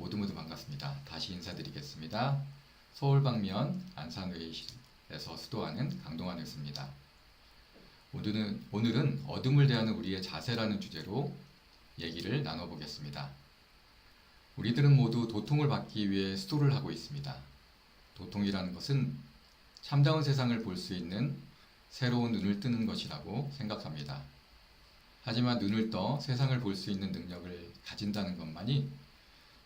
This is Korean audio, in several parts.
모두 반갑습니다. 다시 인사드리겠습니다. 서울 방면 안산의실에서 수도하는 강동환 교수입니다. 오늘은 어둠을 대하는 우리의 자세라는 주제로 얘기를 나눠보겠습니다. 우리들은 모두 도통을 받기 위해 수도를 하고 있습니다. 도통이라는 것은 참다운 세상을 볼 수 있는 새로운 눈을 뜨는 것이라고 생각합니다. 하지만 눈을 떠 세상을 볼 수 있는 능력을 가진다는 것만이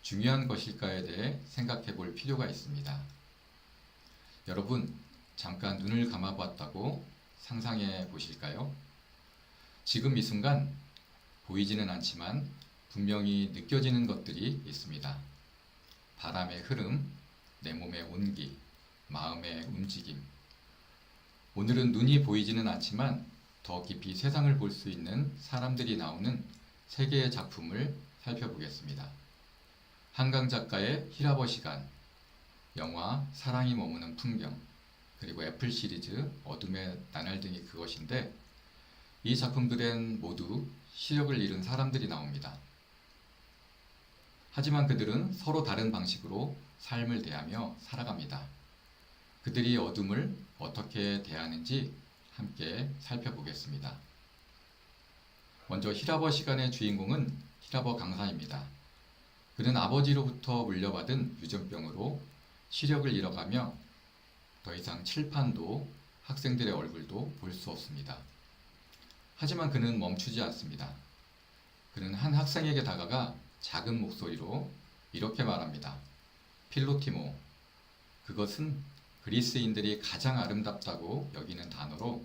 중요한 것일까에 대해 생각해 볼 필요가 있습니다. 여러분, 잠깐 눈을 감아 보았다고 상상해 보실까요? 지금 이 순간 보이지는 않지만 분명히 느껴지는 것들이 있습니다. 바람의 흐름, 내 몸의 온기, 마음의 움직임. 오늘은 눈이 보이지는 않지만 더 깊이 세상을 볼 수 있는 사람들이 나오는 세 개의 작품을 살펴보겠습니다. 한강 작가의 히라버 시간, 영화 사랑이 머무는 풍경, 그리고 애플 시리즈 어둠의 나날등이 그것인데, 이 작품들엔 모두 시력을 잃은 사람들이 나옵니다. 하지만 그들은 서로 다른 방식으로 삶을 대하며 살아갑니다. 그들이 어둠을 어떻게 대하는지 함께 살펴보겠습니다. 먼저 히라버 시간의 주인공은 히라버 강사입니다. 그는 아버지로부터 물려받은 유전병으로 시력을 잃어가며 더 이상 칠판도 학생들의 얼굴도 볼 수 없습니다. 하지만 그는 멈추지 않습니다. 그는 한 학생에게 다가가 작은 목소리로 이렇게 말합니다. 필로티모, 그것은 그리스인들이 가장 아름답다고 여기는 단어로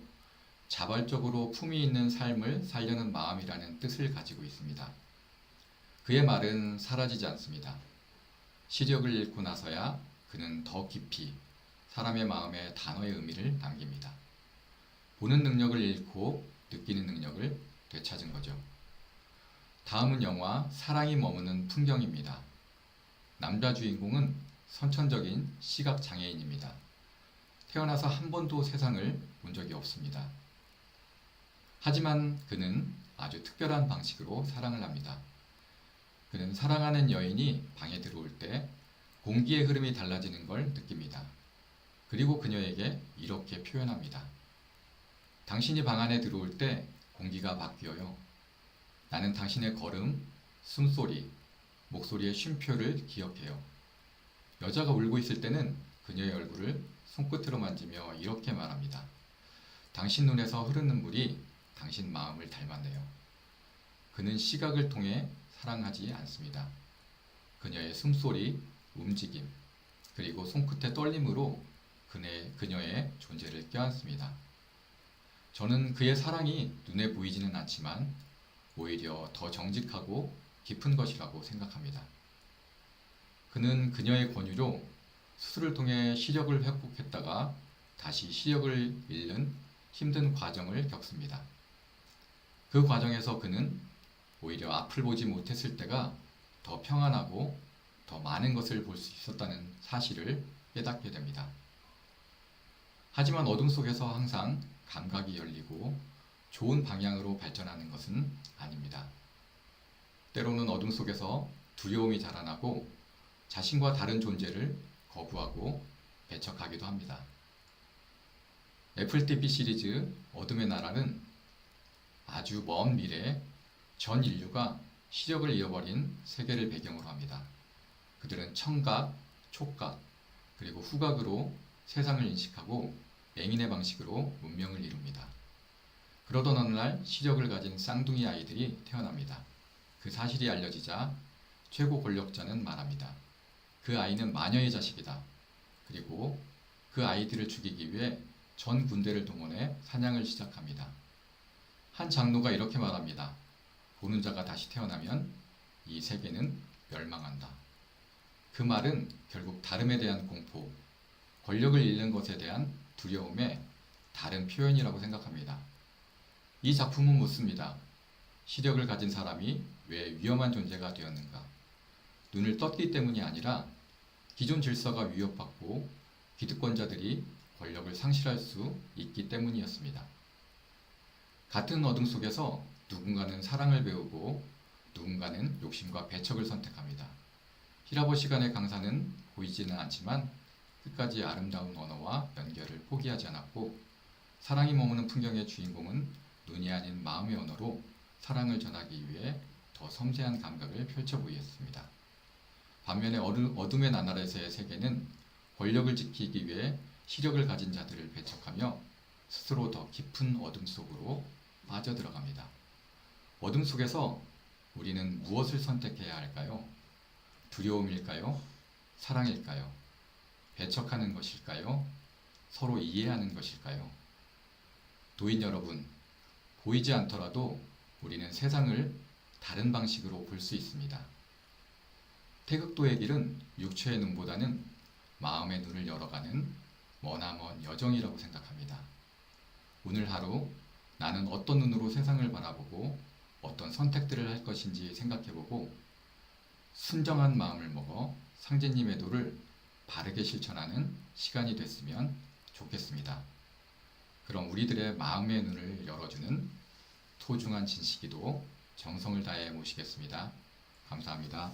자발적으로 품위 있는 삶을 살려는 마음이라는 뜻을 가지고 있습니다. 그의 말은 사라지지 않습니다. 시력을 잃고 나서야 그는 더 깊이 사람의 마음에 단어의 의미를 남깁니다. 보는 능력을 잃고 느끼는 능력을 되찾은 거죠. 다음은 영화 사랑이 머무는 풍경입니다. 남자 주인공은 선천적인 시각 장애인입니다. 태어나서 한 번도 세상을 본 적이 없습니다. 하지만 그는 아주 특별한 방식으로 사랑을 합니다. 그는 사랑하는 여인이 방에 들어올 때 공기의 흐름이 달라지는 걸 느낍니다. 그리고 그녀에게 이렇게 표현합니다. 당신이 방 안에 들어올 때 공기가 바뀌어요. 나는 당신의 걸음, 숨소리, 목소리의 쉼표를 기억해요. 여자가 울고 있을 때는 그녀의 얼굴을 손끝으로 만지며 이렇게 말합니다. 당신 눈에서 흐르는 물이 당신 마음을 닮았네요. 그는 시각을 통해 사랑하지 않습니다. 그녀의 숨소리, 움직임, 그리고 손끝의 떨림으로 그녀의 존재를 껴안습니다. 저는 그의 사랑이 눈에 보이지는 않지만 오히려 더 정직하고 깊은 것이라고 생각합니다. 그는 그녀의 권유로 수술을 통해 시력을 회복했다가 다시 시력을 잃는 힘든 과정을 겪습니다. 그 과정에서 그는 오히려 앞을 보지 못했을 때가 더 평안하고 더 많은 것을 볼 수 있었다는 사실을 깨닫게 됩니다. 하지만 어둠 속에서 항상 감각이 열리고 좋은 방향으로 발전하는 것은 아닙니다. 때로는 어둠 속에서 두려움이 자라나고 자신과 다른 존재를 거부하고 배척하기도 합니다. 애플 TV 시리즈 어둠의 나라는 아주 먼 미래에 전 인류가 시력을 잃어버린 세계를 배경으로 합니다. 그들은 청각, 촉각, 그리고 후각으로 세상을 인식하고 맹인의 방식으로 문명을 이룹니다. 그러던 어느 날 시력을 가진 쌍둥이 아이들이 태어납니다. 그 사실이 알려지자 최고 권력자는 말합니다. 그 아이는 마녀의 자식이다. 그리고 그 아이들을 죽이기 위해 전 군대를 동원해 사냥을 시작합니다. 한 장로가 이렇게 말합니다. 보는 자가 다시 태어나면 이 세계는 멸망한다. 그 말은 결국 다름에 대한 공포, 권력을 잃는 것에 대한 두려움의 다른 표현이라고 생각합니다. 이 작품은 묻습니다. 시력을 가진 사람이 왜 위험한 존재가 되었는가? 눈을 떴기 때문이 아니라 기존 질서가 위협받고 기득권자들이 권력을 상실할 수 있기 때문이었습니다. 같은 어둠 속에서 누군가는 사랑을 배우고 누군가는 욕심과 배척을 선택합니다. 히라보 시간의 강사는 보이지는 않지만 끝까지 아름다운 언어와 연결을 포기하지 않았고, 사랑이 머무는 풍경의 주인공은 눈이 아닌 마음의 언어로 사랑을 전하기 위해 더 섬세한 감각을 펼쳐 보였습니다. 반면에 어둠의 나날에서의 세계는 권력을 지키기 위해 시력을 가진 자들을 배척하며 스스로 더 깊은 어둠 속으로 빠져들어갑니다. 어둠 속에서 우리는 무엇을 선택해야 할까요? 두려움일까요? 사랑일까요? 배척하는 것일까요? 서로 이해하는 것일까요? 도인 여러분, 보이지 않더라도 우리는 세상을 다른 방식으로 볼 수 있습니다. 태극도의 길은 육체의 눈보다는 마음의 눈을 열어가는 머나먼 여정이라고 생각합니다. 오늘 하루 나는 어떤 눈으로 세상을 바라보고 어떤 선택들을 할 것인지 생각해보고 순정한 마음을 먹어 상제님의 도를 바르게 실천하는 시간이 됐으면 좋겠습니다. 그럼 우리들의 마음의 눈을 열어주는 소중한 진시기도 정성을 다해 모시겠습니다. 감사합니다.